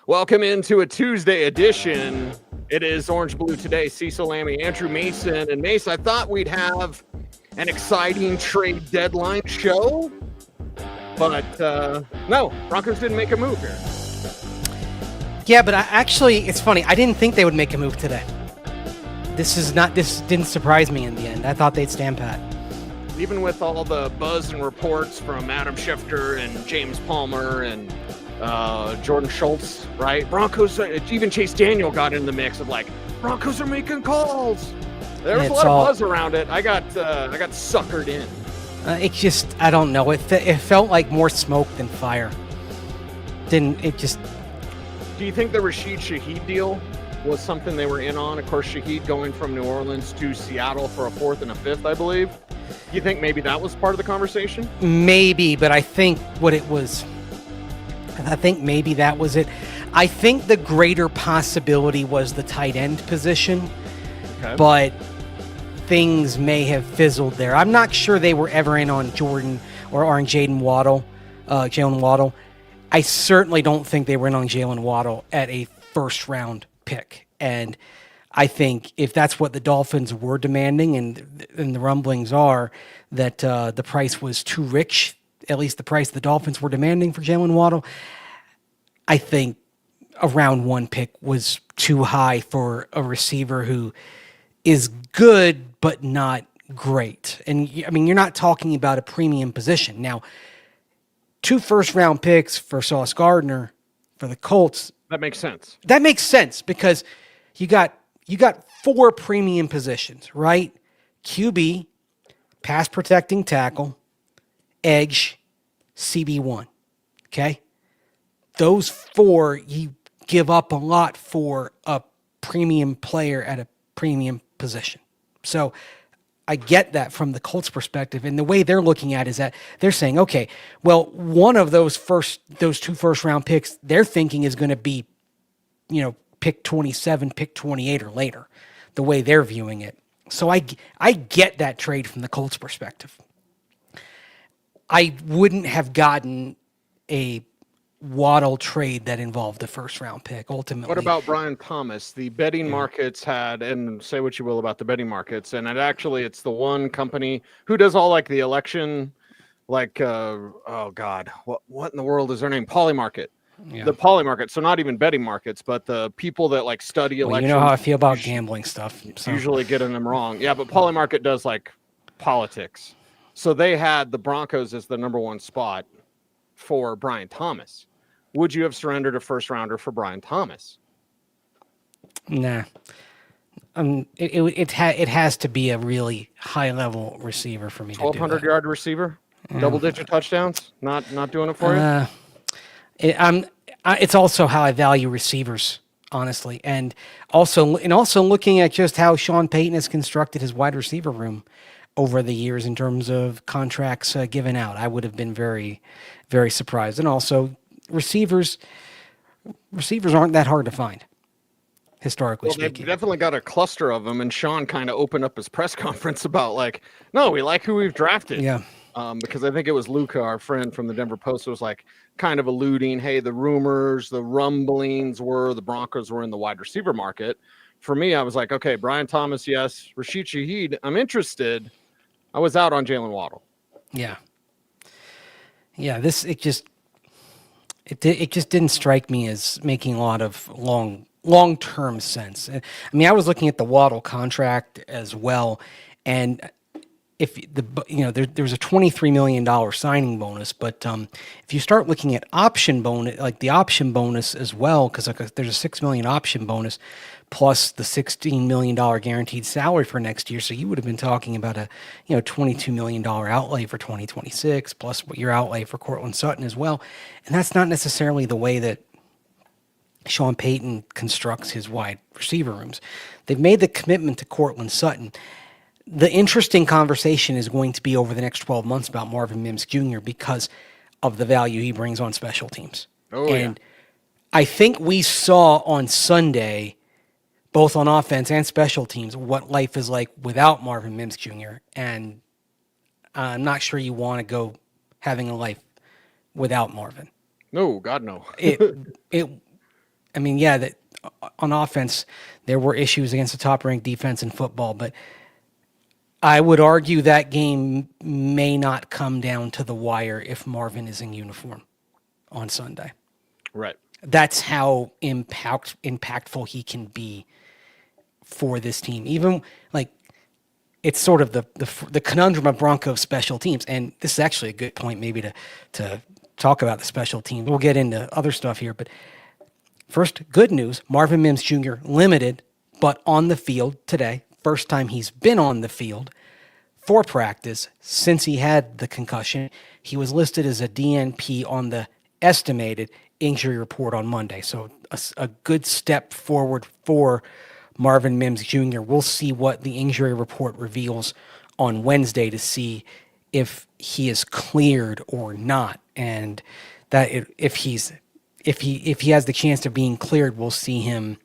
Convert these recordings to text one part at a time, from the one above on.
Welcome into a Tuesday edition. It is Orange Blue today. Cecil, Lammey, Andrew Mason. And Mace, I thought we'd have an exciting trade deadline show. But no, Broncos didn't make a move here. Yeah, but it's funny. I didn't think they would make a move today. This didn't surprise me in the end. I thought they'd stand pat. Even with all the buzz and reports from Adam Schefter and James Palmer and Jordan Schultz, right? Broncos, even Chase Daniel got in the mix of like, Broncos are making calls. There was a lot of buzz around it. I got suckered in. I don't know. It felt like more smoke than fire. Do you think the Rashid Shaheed deal was something they were in on? Of course, Shaheed going from New Orleans to Seattle for a 4th and a 5th, I believe. You think maybe that was part of the conversation? Maybe, but I think maybe that was it. I think the greater possibility was the tight end position, but things may have fizzled there. I'm not sure they were ever in on Jordan or on Jalen Waddle. I certainly don't think they were in on Jalen Waddle at a first-round pick. And I think if that's what the Dolphins were demanding, and the rumblings are that the price was too rich, at least the price the Dolphins were demanding for Jalen Waddle, I think a round 1 pick was too high for a receiver who is good but not great. And I mean, you're not talking about a premium position. Now, 2 first-round picks for Sauce Gardner for the Colts. That makes sense. That makes sense because you got 4 premium positions, right? QB, pass protecting tackle, edge, CB1. Okay? Those 4, you give up a lot for a premium player at a premium position. So I get that from the Colts perspective. And the way they're looking at it is that they're saying, okay, well, one of those 2 first-round picks, they're thinking is going to be, pick 27, pick 28 or later, the way they're viewing it. So I get that trade from the Colts perspective. I wouldn't have gotten a Waddle trade that involved the first-round pick, ultimately. What about Brian Thomas? The betting markets had, and say what you will about the betting markets, and it's the one company who does all like the election, like, oh God, what in the world is their name? Polymarket. Yeah. The Polymarket. So not even betting markets, but the people that like study elections. You know how I feel about gambling stuff. So. Usually getting them wrong. Yeah, but Polymarket does like politics. So they had the Broncos as the number 1 spot for Brian Thomas. Would you have surrendered a first rounder for Brian Thomas? Nah. It has to be a really high level receiver for me. 1,200 yard receiver, double digit touchdowns. Not doing it for you. It's also how I value receivers, honestly, and also looking at just how Sean Payton has constructed his wide receiver room over the years in terms of contracts given out. I would have been very, very surprised, and also. Receivers aren't that hard to find, historically speaking. They've definitely got a cluster of them, and Sean kind of opened up his press conference about like, no, we like who we've drafted. Yeah. Because I think it was Luca, our friend from the Denver Post, was like kind of alluding, hey, the rumors, the rumblings were the Broncos were in the wide receiver market. For me, I was like, okay, Brian Thomas, yes. Rashid Shaheed, I'm interested. I was out on Jalen Waddle. Yeah. Yeah, It just didn't strike me as making a lot of long-term sense. I mean, I was looking at the Waddle contract as well, and if there's a $23 million signing bonus, but if you start looking at option bonus, like the option bonus as well, because there's a $6 million option bonus plus the $16 million guaranteed salary for next year, so you would have been talking about a $22 million outlay for 2026 plus what your outlay for Courtland Sutton as well, and that's not necessarily the way that Sean Payton constructs his wide receiver rooms. They've made the commitment to Courtland Sutton. The interesting conversation is going to be over the next 12 months about Marvin Mims Jr. because of the value he brings on special teams. And I think we saw on Sunday, both on offense and special teams, what life is like without Marvin Mims Jr. And I'm not sure you want to go having a life without Marvin. No, God, no. I mean, yeah, that on offense, there were issues against the top-ranked defense in football, but I would argue that game may not come down to the wire if Marvin is in uniform on Sunday. Right. That's how impactful he can be for this team. Even like it's sort of the conundrum of Broncos special teams, and this is actually a good point maybe to talk about the special teams. We'll get into other stuff here, but first, good news: Marvin Mims Jr. limited, but on the field today. First time he's been on the field for practice since he had the concussion. He was listed as a DNP on the estimated injury report on Monday. So a good step forward for Marvin Mims Jr. We'll see what the injury report reveals on Wednesday to see if he is cleared or not. And that if he has the chance of being cleared, we'll see him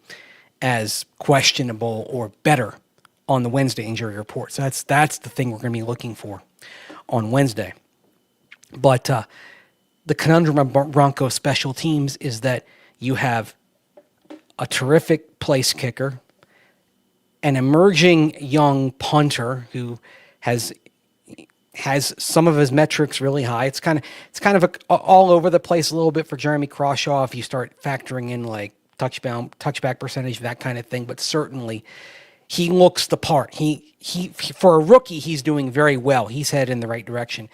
as questionable or better on the Wednesday injury report. So that's the thing we're going to be looking for on Wednesday. But the conundrum of Broncos special teams is that you have a terrific place kicker, an emerging young punter who has some of his metrics really high. It's kind of all over the place a little bit for Jeremy Crawshaw if you start factoring in like touchback percentage, that kind of thing. But certainly, he looks the part. He for a rookie, he's doing very well. He's headed in the right direction.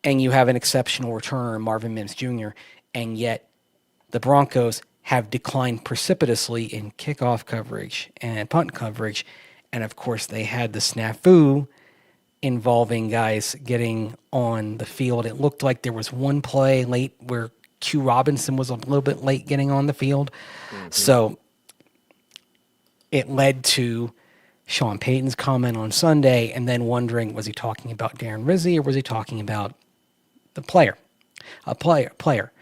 And you have an exceptional returner, Marvin Mims Jr., and yet the Broncos have declined precipitously in kickoff coverage and punt coverage. And, of course, they had the snafu involving guys getting on the field. It looked like there was one play late where Q Robinson was a little bit late getting on the field. Mm-hmm. So it led to Sean Payton's comment on Sunday and then wondering, was he talking about Darren Rizzi or was he talking about the player? A player.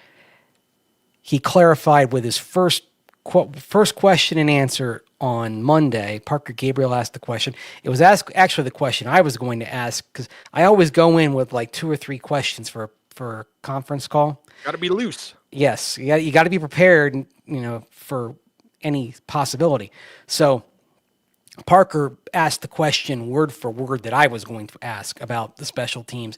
He clarified with his first question and answer on Monday. Parker Gabriel asked the question. It was actually the question I was going to ask because I always go in with like 2 or 3 questions for a conference call. Got to be loose. Yes, you got to be prepared, for any possibility. So Parker asked the question word for word that I was going to ask about the special teams.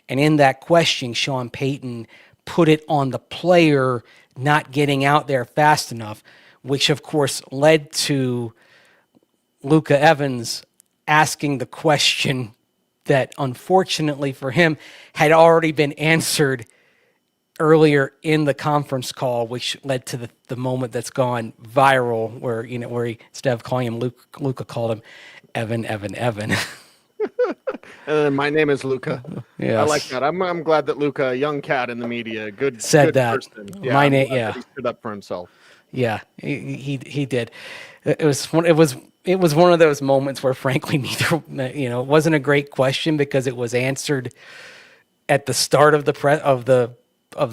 And in that question, Sean Payton put it on the player not getting out there fast enough, which of course led to Luka Evans asking the question that unfortunately for him had already been answered earlier in the conference call, which led to the moment that's gone viral where he, instead of calling him Luka called him Evan. My name is Luka. Yes. I like that. I'm glad that Luka, a young cat in the media, good that. Person. Yeah, my name, yeah, he stood up for himself. Yeah, he did. It was one of those moments where, frankly, it wasn't a great question because it was answered at the start of the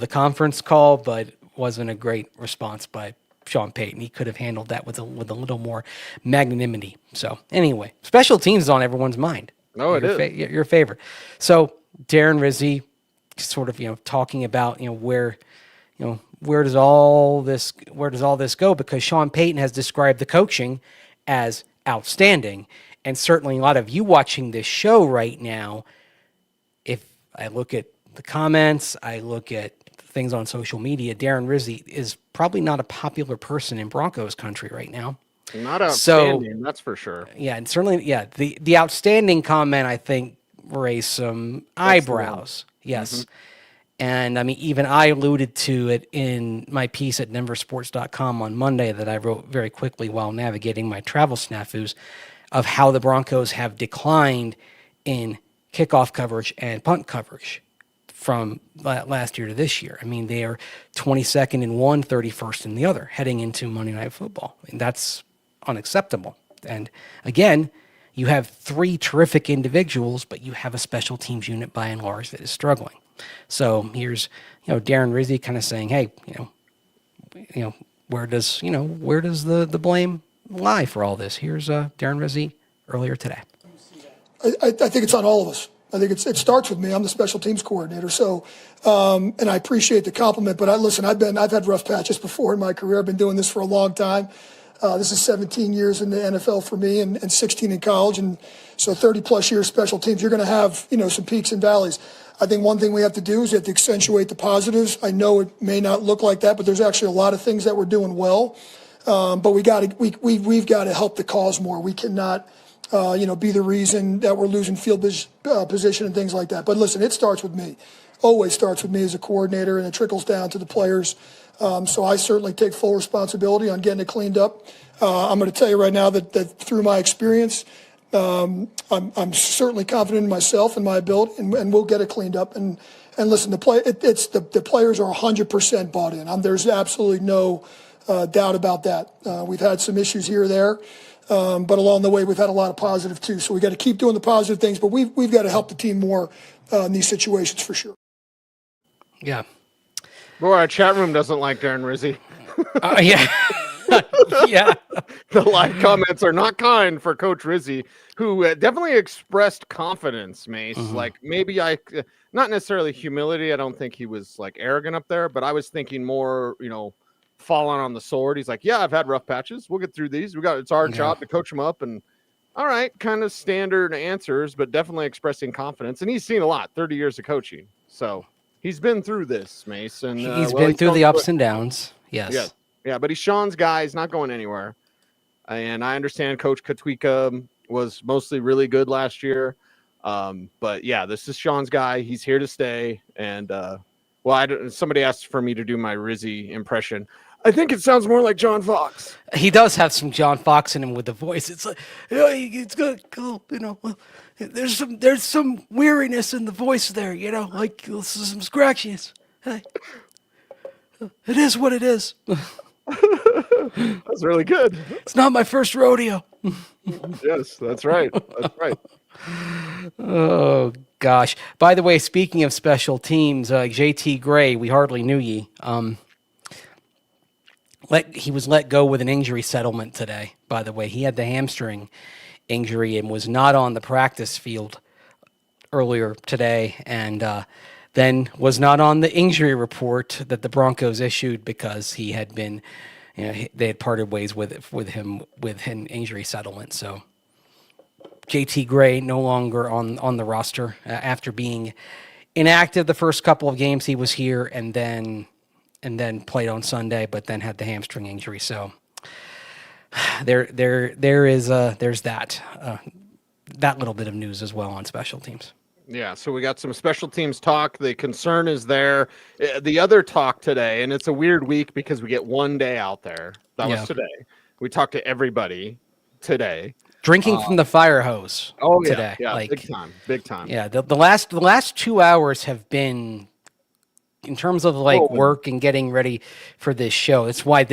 conference call, but wasn't a great response by Sean Payton. He could have handled that with a little more magnanimity. So anyway, special teams is on everyone's mind. No, it is. Your favorite. So Darren Rizzi sort of, talking about, where does all this go? Because Sean Payton has described the coaching as outstanding. And certainly a lot of you watching this show right now, if I look at the comments, I look at things on social media, Darren Rizzi is probably not a popular person in Broncos country right now. Not outstanding, that's for sure. Yeah, and certainly, the outstanding comment, I think, raised some eyebrows. Yes. Mm-hmm. And, I mean, even I alluded to it in my piece at denversports.com on Monday that I wrote very quickly while navigating my travel snafus of how the Broncos have declined in kickoff coverage and punt coverage from last year to this year. I mean, they are 22nd in one, 31st in the other, heading into Monday Night Football. I mean, that's unacceptable. And again, you have 3 terrific individuals, but you have a special teams unit by and large that is struggling. So here's, Darren Rizzi kind of saying, hey, where does the blame lie for all this? Here's Darren Rizzi earlier today. I think it's on all of us. I think it starts with me. I'm the special teams coordinator. So, and I appreciate the compliment, but I've had rough patches before in my career. I've been doing this for a long time. This is 17 years in the NFL for me and 16 in college. And so 30 plus years special teams, you're going to have, some peaks and valleys. I think one thing we have to do is we have to accentuate the positives. I know it may not look like that, but there's actually a lot of things that we're doing well. But we've got to help the cause more. We cannot, be the reason that we're losing field position and things like that. But listen, it starts with me. Always starts with me as a coordinator, and it trickles down to the players. So I certainly take full responsibility on getting it cleaned up. I'm going to tell you right now that through my experience, I'm certainly confident in myself and my ability, and we'll get it cleaned up. And listen, the players are 100% bought in. There's absolutely no doubt about that. We've had some issues here or there, but along the way we've had a lot of positive too. So we got to keep doing the positive things, but we've got to help the team more in these situations for sure. Yeah. Boy, our chat room doesn't like Darren Rizzi. Yeah. Yeah. The live comments are not kind for Coach Rizzi, who definitely expressed confidence, Mace. Mm-hmm. Like maybe not necessarily humility. I don't think he was like arrogant up there, but I was thinking more, falling on the sword. He's like, yeah, I've had rough patches. We'll get through these. It's our job to coach them up. And all right, kind of standard answers, but definitely expressing confidence. And he's seen a lot, 30 years of coaching. So he's been through this, Mace. And he's been through the ups and downs. Yes. Yeah. Yeah, but he's Sean's guy. He's not going anywhere. And I understand Coach Katwika was mostly really good last year. But yeah, this is Sean's guy. He's here to stay. And somebody asked for me to do my Rizzi impression. I think it sounds more like John Fox. He does have some John Fox in him with the voice. It's like, it's good. Cool. Well, there's some weariness in the voice there. Like some scratchiness. Hey, it is what it is. That's really good. It's not my first rodeo. Yes, that's right. That's right. Oh gosh. By the way, speaking of special teams, JT Gray, we hardly knew ye. He was let go with an injury settlement today. By the way, he had the hamstring injury and was not on the practice field earlier today, and then was not on the injury report that the Broncos issued because he had been, they had parted ways with him with an injury settlement. So JT Gray no longer on the roster after being inactive the first couple of games he was here, and then played on Sunday, but then had the hamstring injury. So there's that little bit of news as well on special teams. Yeah, so we got some special teams talk. The concern is there. The other talk today, and it's a weird week because we get one day out there. That was today. We talked to everybody today. Drinking from the fire hose. Oh today. Yeah, like, big time. Yeah, the last 2 hours have been, in terms of work and getting ready for this show. It's why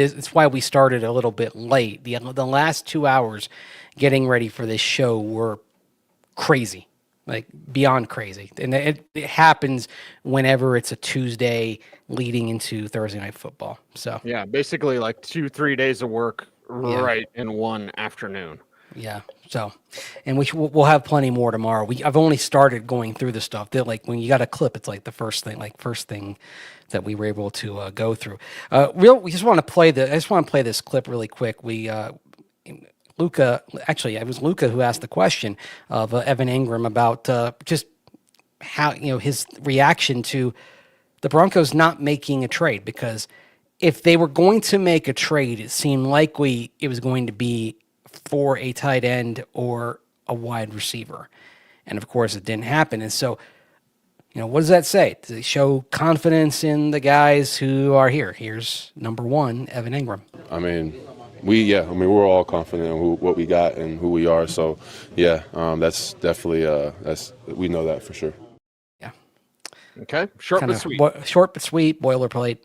we started a little bit late. The last 2 hours getting ready for this show were crazy. Like beyond crazy. And it happens whenever it's a Tuesday leading into Thursday night football. So yeah, basically like 2-3 days of work right in one afternoon. Yeah. So, and we'll have plenty more tomorrow. I've only started going through the stuff that, like, when you got a clip, it's like the first thing that we were able to go through. We just want to play I just want to play this clip really quick. It was Luca who asked the question of Evan Ingram about just how, his reaction to the Broncos not making a trade, because if they were going to make a trade, it seemed likely it was going to be for a tight end or a wide receiver. And of course it didn't happen. And so, what does that say? Does it show confidence in the guys who are here? Here's number one, Evan Ingram. We're all confident in what we got and who we are. So, that's definitely we know that for sure. Yeah. Okay. Short but sweet. Short but sweet. Boilerplate.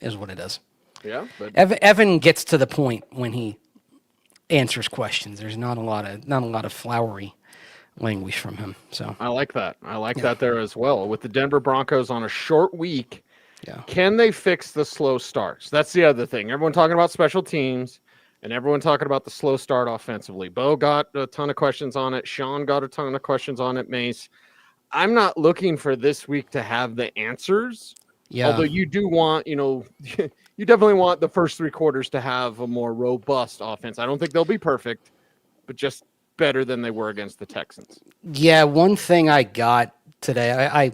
Is what it is. Yeah. But Evan gets to the point when he answers questions. There's not a lot of flowery language from him. So I like that. I like that there as well. With the Denver Broncos on a short week. Yeah. Can they fix the slow starts? That's the other thing. Everyone talking about special teams and everyone talking about the slow start offensively. Bo got a ton of questions on it. Sean got a ton of questions on it, Mace. I'm not looking for this week to have the answers. Yeah. Although you do want, you definitely want the first 3 quarters to have a more robust offense. I don't think they'll be perfect, but just better than they were against the Texans. Yeah, one thing I got today,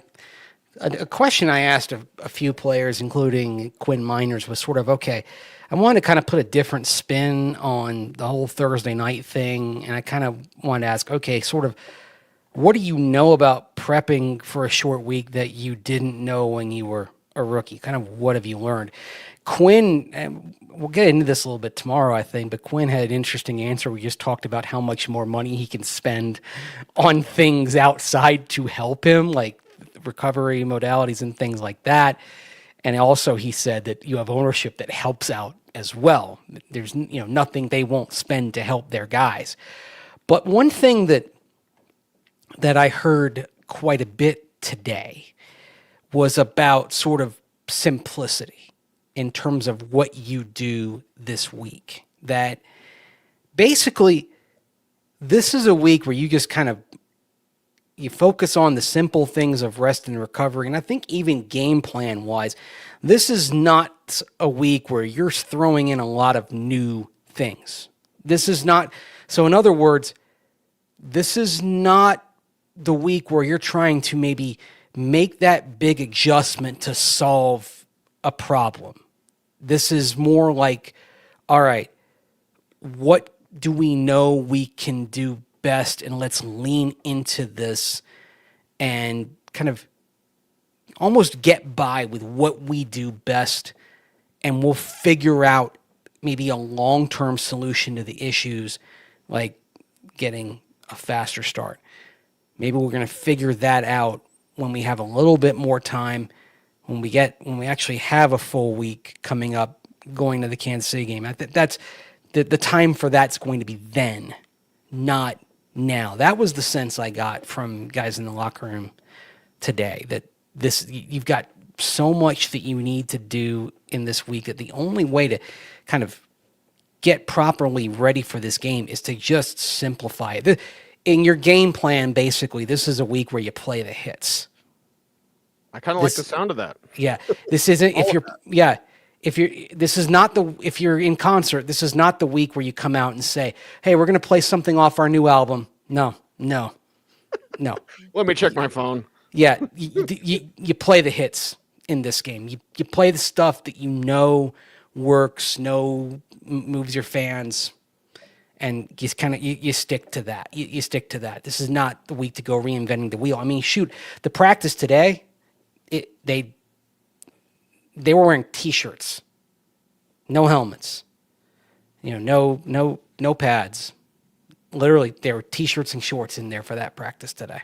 a question I asked a few players, including Quinn Miners, was sort of, okay, I wanted to kind of put a different spin on the whole Thursday night thing, and I kind of wanted to ask, okay, sort of, what do you know about prepping for a short week that you didn't know when you were a rookie? Kind of what have you learned? Quinn, and we'll get into this a little bit tomorrow, I think, but Quinn had an interesting answer. We just talked about how much more money he can spend on things outside to help him, like recovery modalities and things like that. And also he said that you have ownership that helps out as well. There's nothing they won't spend to help their guys. But one thing that I heard quite a bit today was about sort of simplicity in terms of what you do this week. That basically this is a week where you just kind of you focus on the simple things of rest and recovery. And I think even game plan wise, this is not a week where you're throwing in a lot of new things. This is not, so in other words, this is not the week where you're trying to maybe make that big adjustment to solve a problem. This is more like, all right, what do we know we can do best, and let's lean into this and kind of almost get by with what we do best, and we'll figure out maybe a long-term solution to the issues, like getting a faster start. Maybe we're going to figure that out when we have a little bit more time, when we actually have a full week coming up, going to the Kansas City game. That's the time for that's going to be then, not now. That was the sense I got from guys in the locker room today, that you've got so much that you need to do in this week that the only way to kind of get properly ready for this game is to just simplify it. In your game plan, basically, this is a week where you play the hits. I kind of like the sound of that. Yeah. This isn't, if you're in concert, this is not the week where you come out and say, hey, we're going to play something off our new album. No. Let me check my phone. Yeah. You play the hits in this game. You play the stuff that you know works, moves your fans, and you stick to that. You stick to that. This is not the week to go reinventing the wheel. I mean, shoot, the practice today, they were wearing T-shirts, no helmets, no pads. Literally, there were T-shirts and shorts in there for that practice today.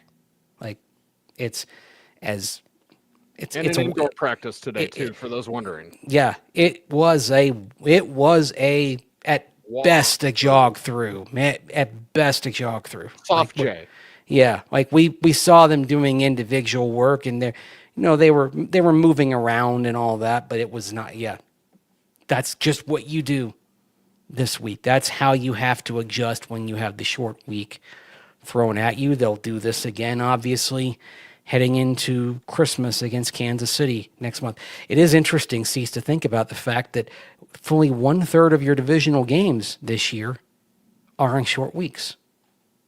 Like, it's an indoor practice today too. For those wondering, yeah, it was at best a jog through. At best a jog through. Soft J. Yeah, like we saw them doing individual work, and they were moving around and all that, but it was not. Yeah, that's just what you do this week. That's how you have to adjust when you have the short week thrown at you. They'll do this again, obviously, heading into Christmas against Kansas City next month. It is interesting, Cease, to think about the fact that fully 1/3 of your divisional games this year are in short weeks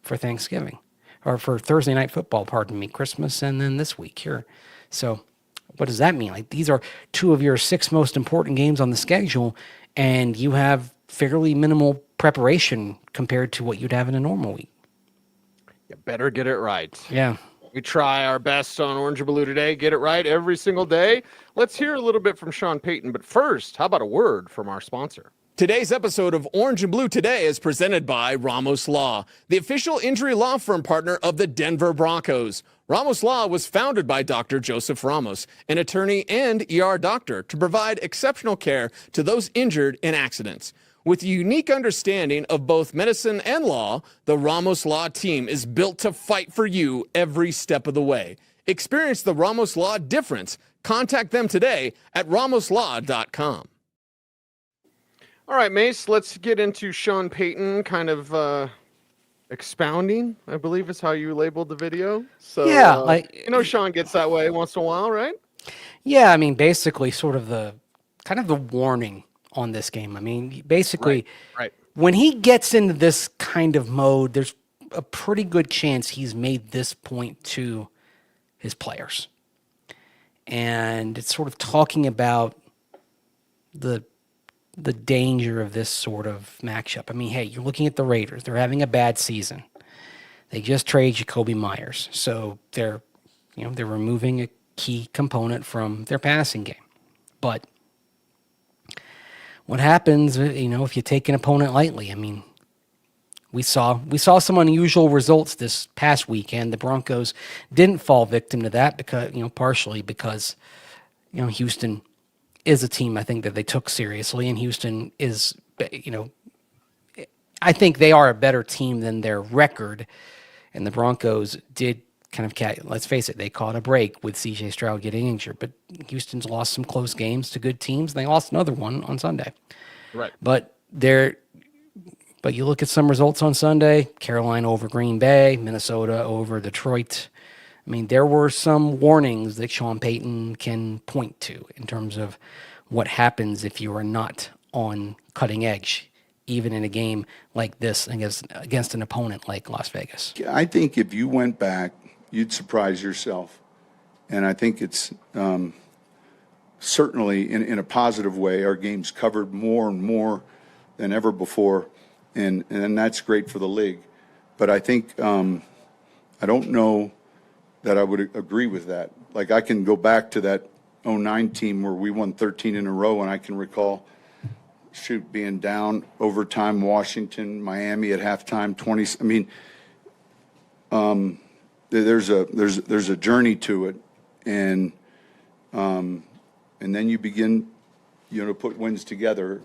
for Thanksgiving, or for Thursday night football, Christmas, and then this week here. So what does that mean? Like, these are 2 of your 6 most important games on the schedule, and you have fairly minimal preparation compared to what you'd have in a normal week. You better get it right. Yeah. We try our best on Orange and Blue today. Get it right every single day. Let's hear a little bit from Sean Payton. But first, how about a word from our sponsor? Today's episode of Orange and Blue Today is presented by Ramos Law, the official injury law firm partner of the Denver Broncos. Ramos Law was founded by Dr. Joseph Ramos, an attorney and ER doctor, to provide exceptional care to those injured in accidents. With a unique understanding of both medicine and law, the Ramos Law team is built to fight for you every step of the way. Experience the Ramos Law difference. Contact them today at ramoslaw.com. All right, Mace, let's get into Sean Payton kind of expounding, I believe is how you labeled the video. So Yeah, like Sean gets that way once in a while, right? yeah, I mean, basically, sort of the kind of the warning on this game. I mean, basically, Right. when he gets into this kind of mode, there's a pretty good chance he's made this point to his players, and it's sort of talking about the danger of this sort of matchup. I mean, hey, you're looking at the Raiders; they're having a bad season. They just traded Jacoby Myers, so they're removing a key component from their passing game. But what happens, if you take an opponent lightly? I mean, we saw some unusual results this past weekend. The Broncos didn't fall victim to that because, partially because, Houston is a team I think that they took seriously, and Houston is, I think they are a better team than their record, and the Broncos did kind of, let's face it, they caught a break with C.J. Stroud getting injured, but Houston's lost some close games to good teams, and they lost another one on Sunday. Right. But you look at some results on Sunday: Carolina over Green Bay, Minnesota over Detroit. I mean, there were some warnings that Sean Payton can point to in terms of what happens if you are not on cutting edge, even in a game like this against an opponent like Las Vegas. I think if you went back, you'd surprise yourself. And I think it's certainly in a positive way. Our game's covered more and more than ever before, and that's great for the league. But I think I don't know that I would agree with that. Like, I can go back to that 09 team where we won 13 in a row, and I can recall being down overtime, Washington, Miami at halftime, 20. I mean, there's a journey to it, and then you begin, to put wins together.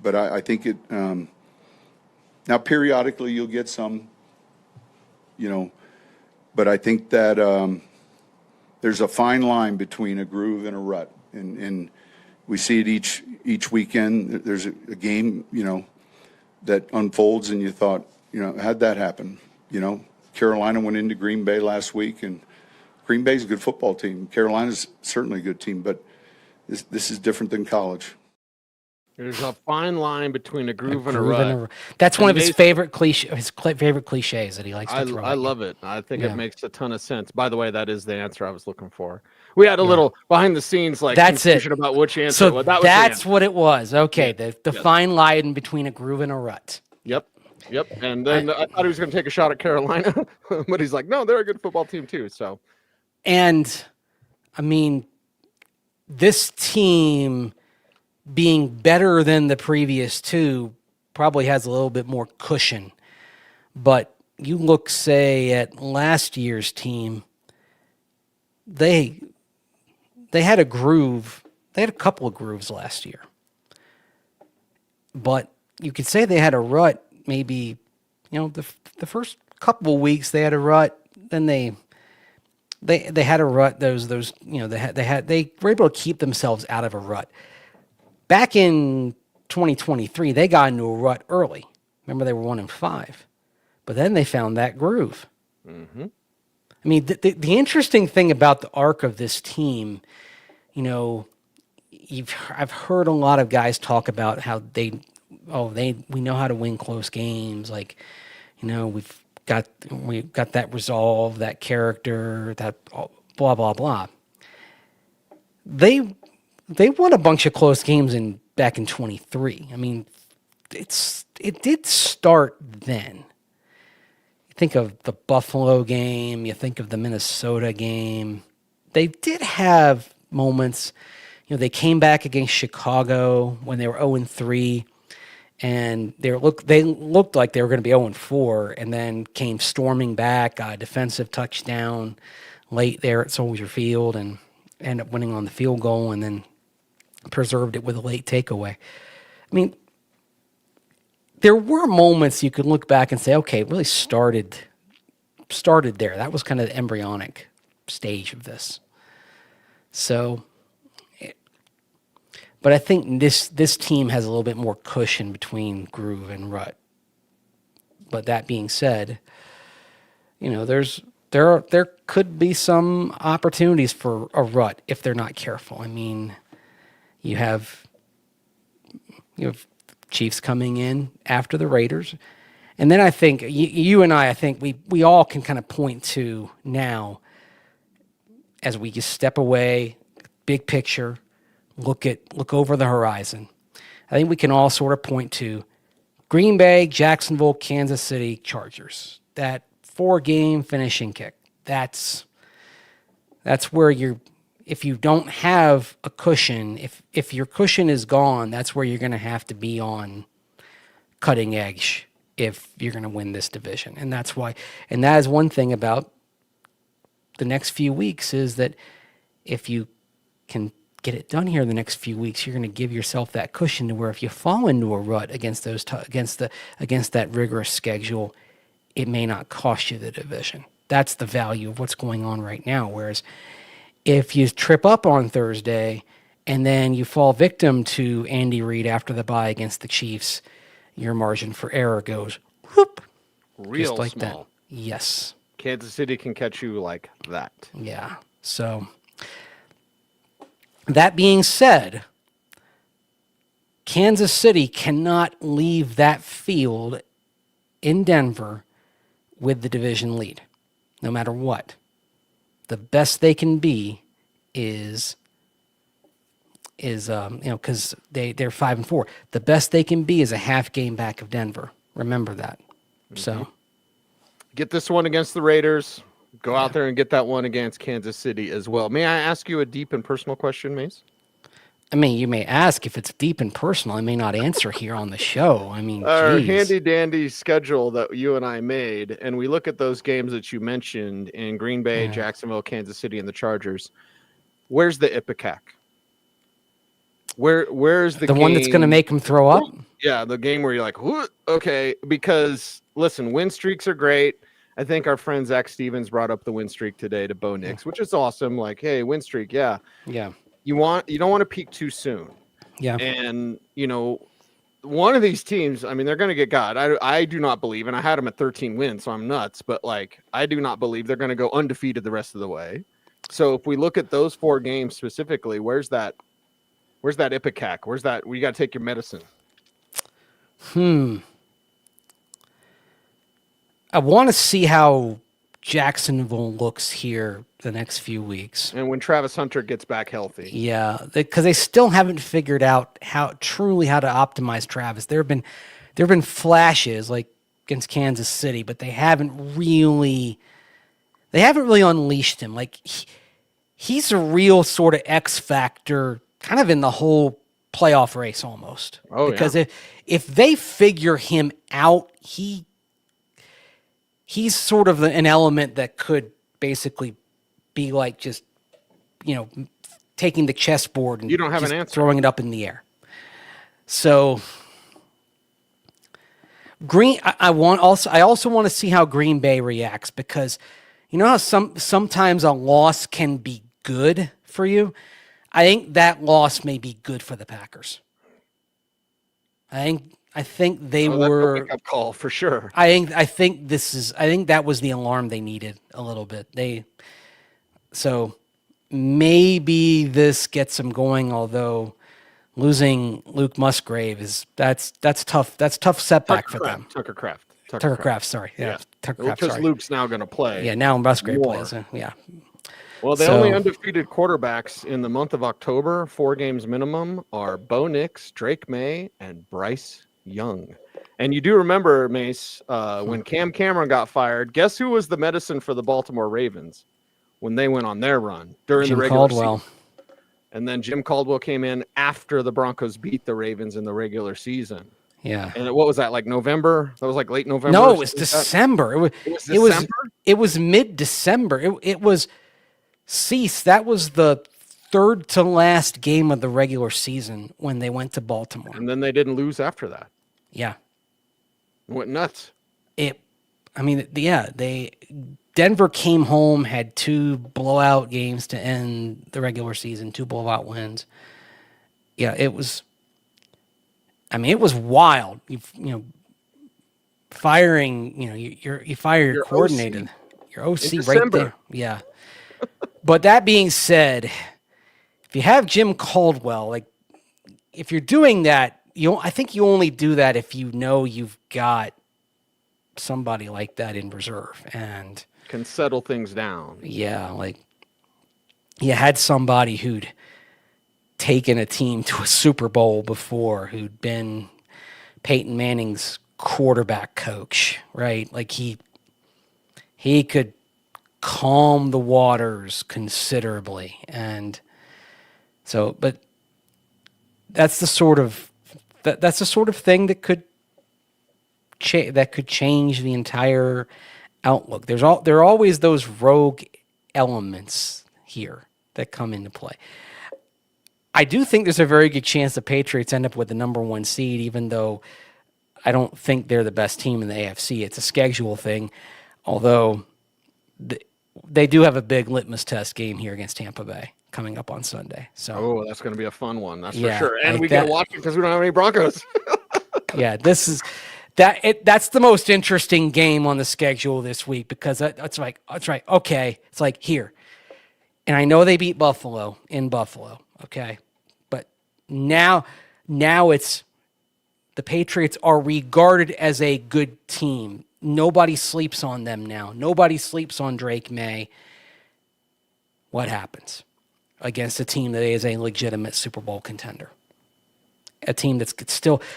But I think it now periodically you'll get some, but I think that there's a fine line between a groove and a rut, and we see it each weekend. There's a game, that unfolds, and you thought, how'd that happen? Carolina went into Green Bay last week, and Green Bay's a good football team. Carolina's certainly a good team, but this is different than college. There's a fine line between a groove and a rut. That's one of his favorite cliches that he likes to throw. I love it. I think it makes a ton of sense. By the way, that is the answer I was looking for. We had a little behind the scenes confusion about which answer. So that's what it was. Okay, the fine line between a groove and a rut. Yep. And then I thought he was going to take a shot at Carolina, but he's like, no, they're a good football team too. So, and I mean, this team being better than the previous two probably has a little bit more cushion. But you look, say, at last year's team, they had a groove. They had a couple of grooves last year. But you could say they had a rut. Maybe, the first couple of weeks they had a rut. Then they had a rut. They were able to keep themselves out of a rut. Back in 2023, they got into a rut early. Remember, they were 1-5, but then they found that groove. Mm-hmm. I mean, the interesting thing about the arc of this team, I've heard a lot of guys talk about how we know how to win close games. Like, we've got that resolve, that character, that blah blah blah. They won a bunch of close games back in 23. I mean, it did start then. You think of the Buffalo game, you think of the Minnesota game. They did have moments. They came back against Chicago when they were 0-3, and they looked like they were going to be 0-4, and then came storming back, got a defensive touchdown late there at Soldier Field, and ended up winning on the field goal, and then preserved it with a late takeaway. I mean, there were moments you could look back and say, okay, it really started there. That was kind of the embryonic stage of this. So, but I think this team has a little bit more cushion between groove and rut But that being said, there could be some opportunities for a rut if they're not careful. I mean, you have Chiefs coming in after the Raiders. And then I think you and I think we all can kind of point to now, as we just step away, big picture, look over the horizon. I think we can all sort of point to Green Bay, Jacksonville, Kansas City, Chargers. That 4-game finishing kick. That's where if you don't have a cushion, if your cushion is gone, that's where you're going to have to be on cutting edge if you're going to win this division. And that's why, and that is one thing about the next few weeks, is that if you can get it done here in the next few weeks, you're going to give yourself that cushion to where if you fall into a rut against that rigorous schedule, it may not cost you the division. That's the value of what's going on right now. Whereas if you trip up on Thursday and then you fall victim to Andy Reid after the bye against the Chiefs, your margin for error goes whoop, Real just like small. that. Yes. Kansas City can catch you like that. Yeah. So that being said, Kansas City cannot leave that field in Denver with the division lead, no matter what. The best they can be is because they're 5-4. The best they can be is a half game back of Denver. Remember that. Mm-hmm. So get this one against the Raiders. Go out there and get that one against Kansas City as well. May I ask you a deep and personal question, Mace? I mean, you may ask if it's deep and personal. I may not answer here on the show. I mean, our geez. handy-dandy schedule that you and I made, and we look at those games that you mentioned in Green Bay, Jacksonville, Kansas City, and the Chargers. Where's the Ipecac? Where's the one that's going to make them throw up? Yeah, the game where you're like, okay, because listen, win streaks are great. I think our friend Zach Stevens brought up the win streak today to Bo Nix, which is awesome. Like, hey, win streak, yeah. You don't want to peak too soon. Yeah. And one of these teams, I mean, they're going to get got. I do not believe, and I had them at 13 wins, so I'm nuts. But I do not believe they're going to go undefeated the rest of the way. So if we look at those 4 games specifically, where's that Ipecac? Where's that? You got to take your medicine. I want to see how Jacksonville looks here the next few weeks. And when Travis Hunter gets back healthy. Yeah, because they still haven't figured out how to optimize Travis. There have been flashes like against Kansas City, but they haven't really unleashed him. Like he's a real sort of X factor kind of in the whole playoff race almost. Oh, because if they figure him out, he's sort of an element that could basically be like just, taking the chessboard and you don't have an answer, throwing it up in the air. So I also want to see how Green Bay reacts, because how sometimes a loss can be good for you. I think that loss may be good for the Packers. I think they were a wake-up call for sure. I think that was the alarm they needed a little bit. So maybe this gets them going, although losing Luke Musgrave that's tough. That's tough setback for them. Tucker Kraft. Sorry. Yeah. Tucker Kraft. Because Luke's now going to play. Yeah, now Musgrave plays. Yeah. Well, the only undefeated quarterbacks in the month of October, 4 games minimum, are Bo Nix, Drake May, and Bryce Young. And you do remember, Mace, when Cam Cameron got fired, guess who was the medicine for the Baltimore Ravens when they went on their run during the regular season? And then Jim Caldwell came in after the Broncos beat the Ravens in the regular season. Yeah. And what was that, like November? That was like late November? No, it was December. It was mid-December. It was Cease. That was the third to last game of the regular season when they went to Baltimore. And then they didn't lose after that. Yeah. It went nuts. Denver came home, had 2 blowout games to end the regular season, 2 blowout wins. Yeah, it was wild. firing, you fire your coordinator, your OC right there. Yeah. But that being said, if you have Jim Caldwell, like if you're doing that, I think you only do that if you know you've got somebody like that in reserve and can settle things down. Yeah, like you had somebody who'd taken a team to a Super Bowl before, who'd been Peyton Manning's quarterback coach, right? Like he could calm the waters considerably. And so, but that's the sort of thing that could change the entire outlook. There are always those rogue elements here that come into play. I do think there's a very good chance the Patriots end up with the number 1 seed, even though I don't think they're the best team in the AFC. It's a schedule thing, although they do have a big litmus test game here against Tampa Bay coming up on Sunday. So, that's going to be a fun one. That's for sure. And we get to watch it because we don't have any Broncos. Yeah, that's the most interesting game on the schedule this week because that's right. Okay, it's like here, and I know they beat Buffalo in Buffalo. Okay, but now it's the Patriots are regarded as a good team. Nobody sleeps on them now. Nobody sleeps on Drake May. What happens against a team that is a legitimate Super Bowl contender? A team that's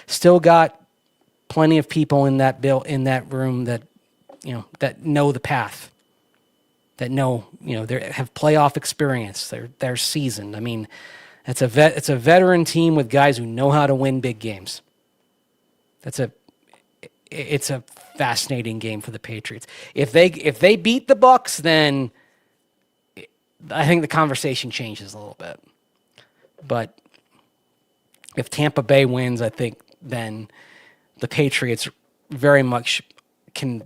still got plenty of people in that room that that know the path, that know they have playoff experience. They're seasoned. I mean, it's a veteran team with guys who know how to win big games. It's a fascinating game for the Patriots. If they beat the Bucs, then I think the conversation changes a little bit. But if Tampa Bay wins, I think then the Patriots very much can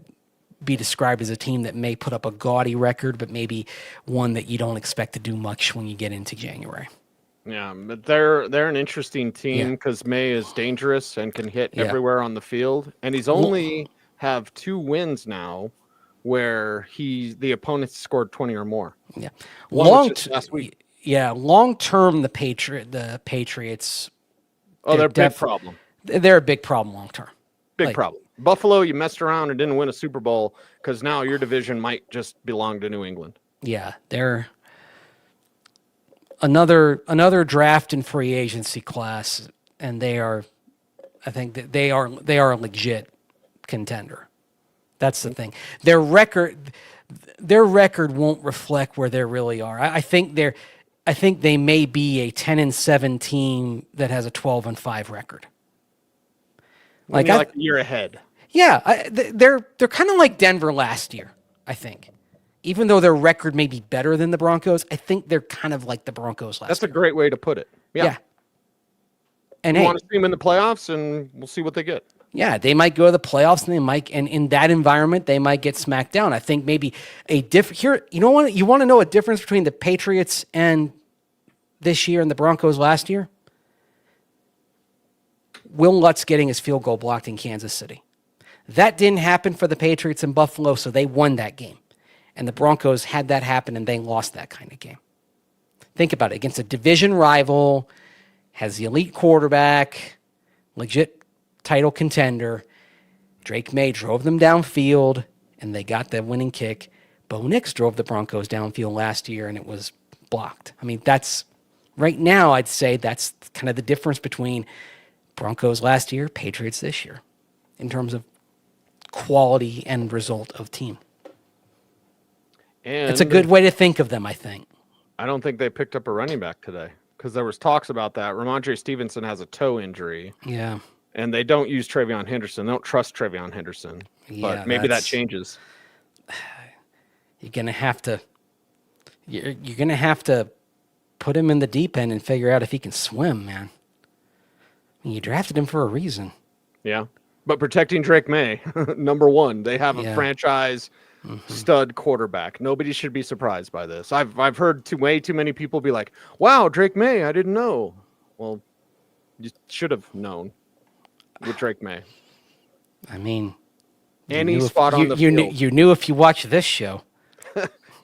be described as a team that may put up a gaudy record, but maybe one that you don't expect to do much when you get into January. Yeah, but they're an interesting team because May is dangerous and can hit everywhere on the field, and he's only have 2 wins now where the opponents scored 20 or more. Yeah, last week. Yeah, long term the Patriots. They're a big problem. They're a big problem long term. Big problem. Buffalo, you messed around and didn't win a Super Bowl because now your division might just belong to New England. Yeah, they're another draft and free agency class, and I think that they are a legit contender. That's the thing. Their record won't reflect where they really are. I think they may be a 10-7 team that has a 12-5 record. Like a year ahead. Yeah, they're kind of like Denver last year, I think. Even though their record may be better than the Broncos, I think they're kind of like the Broncos last year. That's a great way to put it. Yeah. And we want to see them in the playoffs, and we'll see what they get. Yeah, they might go to the playoffs, and in that environment, they might get smacked down. I think maybe here. You want to know a difference between the Patriots and this year and the Broncos last year? Will Lutz getting his field goal blocked in Kansas City. That didn't happen for the Patriots in Buffalo, so they won that game. And the Broncos had that happen, and they lost that kind of game. Think about it. Against a division rival, has the elite quarterback, legit title contender. Drake May drove them downfield, and they got the winning kick. Bo Nix drove the Broncos downfield last year, and it was blocked. I mean, right now, I'd say that's kind of the difference between Broncos last year, Patriots this year, in terms of quality and result of team. And it's a good way to think of them, I think. I don't think they picked up a running back today because there was talks about that. Ramondre Stevenson has a toe injury. Yeah. And they don't use Travion Henderson. They don't trust Travion Henderson. Yeah, but maybe that changes. You're gonna have to put him in the deep end and figure out if he can swim, man. I mean, you drafted him for a reason. Yeah. But protecting Drake May, number one, they have a franchise stud quarterback. Nobody should be surprised by this. I've heard way too many people be like, wow, Drake May, I didn't know. Well, you should have known with Drake May. I mean, Any spot on the field. You knew if you watched this show.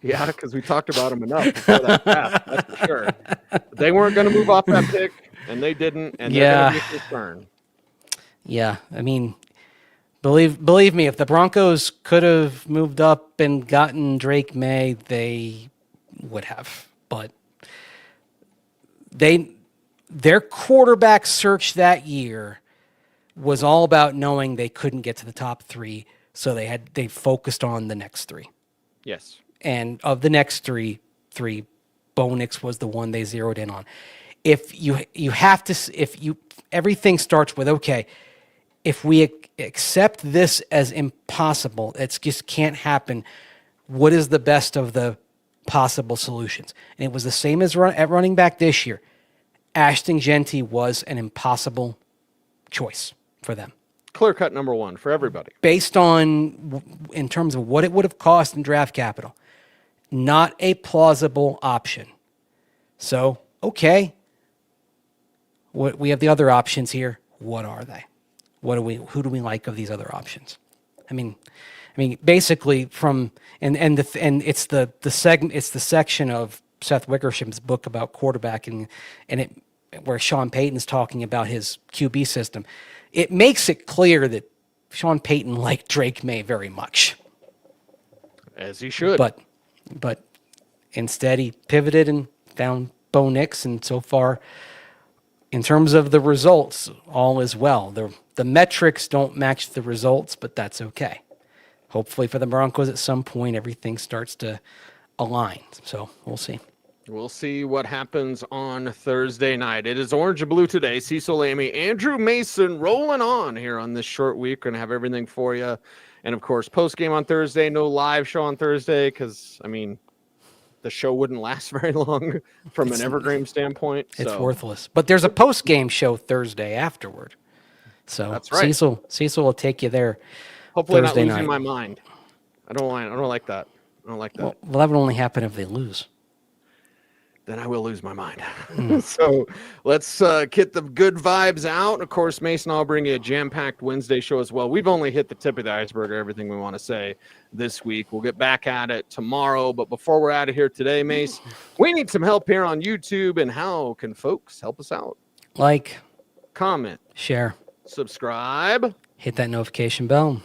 Yeah, because we talked about them enough before that pass, that's for sure. They weren't going to move off that pick, and they didn't, and they're going to be a concern. Yeah, I mean, believe me, if the Broncos could have moved up and gotten Drake May, they would have. But their quarterback search that year was all about knowing they couldn't get to the top three, so they focused on the next three. Yes. And of the next three, Bo Nix was the one they zeroed in on. If you have to, everything starts with, okay, if we accept this as impossible, it just can't happen. What is the best of the possible solutions? And it was the same as at running back this year. Ashton Genty was an impossible choice for them. Clear cut number one for everybody. Based on, in terms of what it would have cost in draft capital, not a plausible option. So, okay, we have the other options here. What are they? Who do we like of these other options? I mean, basically it's the section of Seth Wickersham's book about quarterbacking, and where Sean Payton's talking about his QB system. It makes it clear that Sean Payton liked Drake May very much, as he should. But instead he pivoted and found Bo Nix, and so far, in terms of the results, all is well. The metrics don't match the results, but that's okay. Hopefully for the Broncos at some point, everything starts to align. So we'll see. We'll see what happens on Thursday night. It is Orange and Blue today. Cecil, Lammey, Andrew Mason rolling on here on this short week. Going to have everything for you. And, of course, post-game on Thursday. No live show on Thursday because, the show wouldn't last very long from an evergreen standpoint. It's worthless. But there's a post-game show Thursday afterward. So that's right. Cecil will take you there. Hopefully Thursday not losing night. my mind. I don't like that. I don't like that. Well, that would only happen if they lose. Then I will lose my mind. So let's get the good vibes out. Of course, Mason, I'll bring you a jam-packed Wednesday show as well. We've only hit the tip of the iceberg of everything we want to say this week. We'll get back at it tomorrow. But before we're out of here today, Mace, we need some help here on YouTube. And how can folks help us out? Like, comment, share, subscribe, hit that notification bell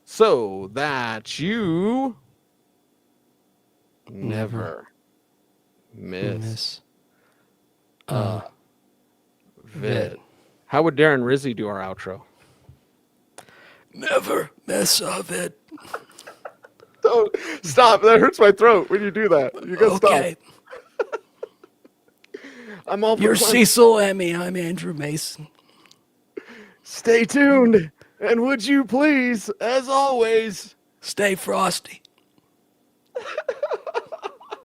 so that you never miss a vid. How would Darren Rizzi do our outro? Never miss a vid. Don't stop. That hurts my throat when you do that. You gotta Okay. stop. I'm all. You're Cecil, Lammey. I'm Andrew Mason. Stay tuned, and would you please, as always, Stay frosty.